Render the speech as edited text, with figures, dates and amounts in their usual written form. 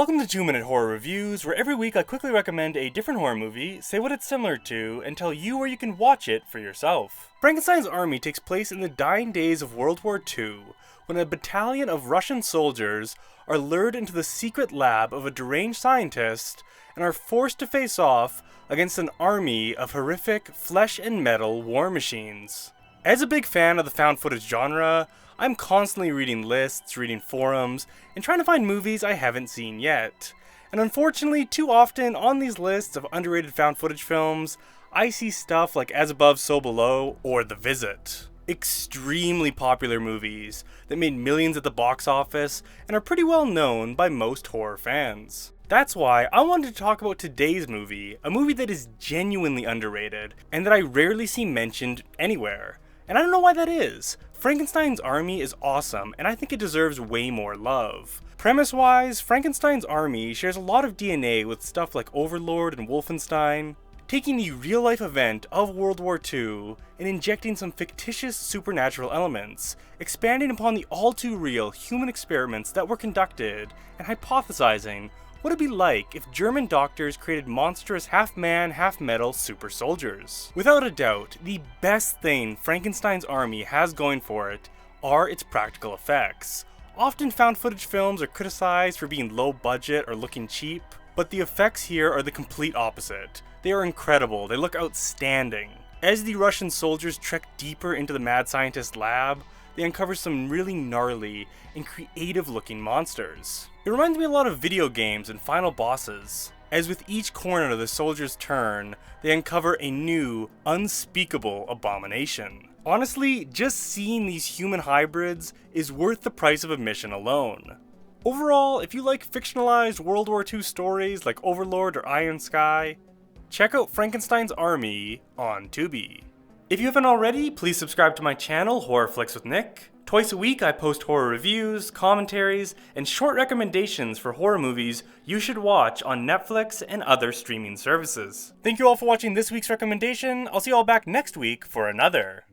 Welcome to 2 Minute Horror Reviews, where every week I quickly recommend a different horror movie, say what it's similar to, and tell you where you can watch it for yourself. Frankenstein's army takes place in the dying days of World War II, when a battalion of Russian soldiers are lured into the secret lab of a deranged scientist and are forced to face off against an army of horrific flesh and metal war machines. As a big fan of the found footage genre, I'm constantly reading lists, reading forums, and trying to find movies I haven't seen yet. And unfortunately, too often on these lists of underrated found footage films, I see stuff like As Above, So Below, or The Visit. Extremely popular movies that made millions at the box office and are pretty well known by most horror fans. That's why I wanted to talk about today's movie, a movie that is genuinely underrated and that I rarely see mentioned anywhere. And I don't know why that is. Frankenstein's army is awesome, and I think it deserves way more love. Premise-wise, Frankenstein's army shares a lot of DNA with stuff like Overlord and Wolfenstein, taking the real-life event of World War II and injecting some fictitious supernatural elements, expanding upon the all-too-real human experiments that were conducted, and hypothesizing what it'd be like if German doctors created monstrous half-man, half-metal super soldiers. Without a doubt, the best thing Frankenstein's army has going for it are its practical effects. Often found footage films are criticized for being low budget or looking cheap, but the effects here are the complete opposite. They are incredible, they look outstanding. As the Russian soldiers trek deeper into the mad scientist's lab, they uncover some really gnarly and creative looking monsters. It reminds me a lot of video games and final bosses, as with each corner the soldiers turn, they uncover a new, unspeakable abomination. Honestly, just seeing these human hybrids is worth the price of admission alone. Overall, if you like fictionalized World War II stories like Overlord or Iron Sky, check out Frankenstein's Army on Tubi. If you haven't already, please subscribe to my channel, Horror Flicks with Nick. Twice a week I post horror reviews, commentaries, and short recommendations for horror movies you should watch on Netflix and other streaming services. Thank you all for watching this week's recommendation. I'll see you all back next week for another.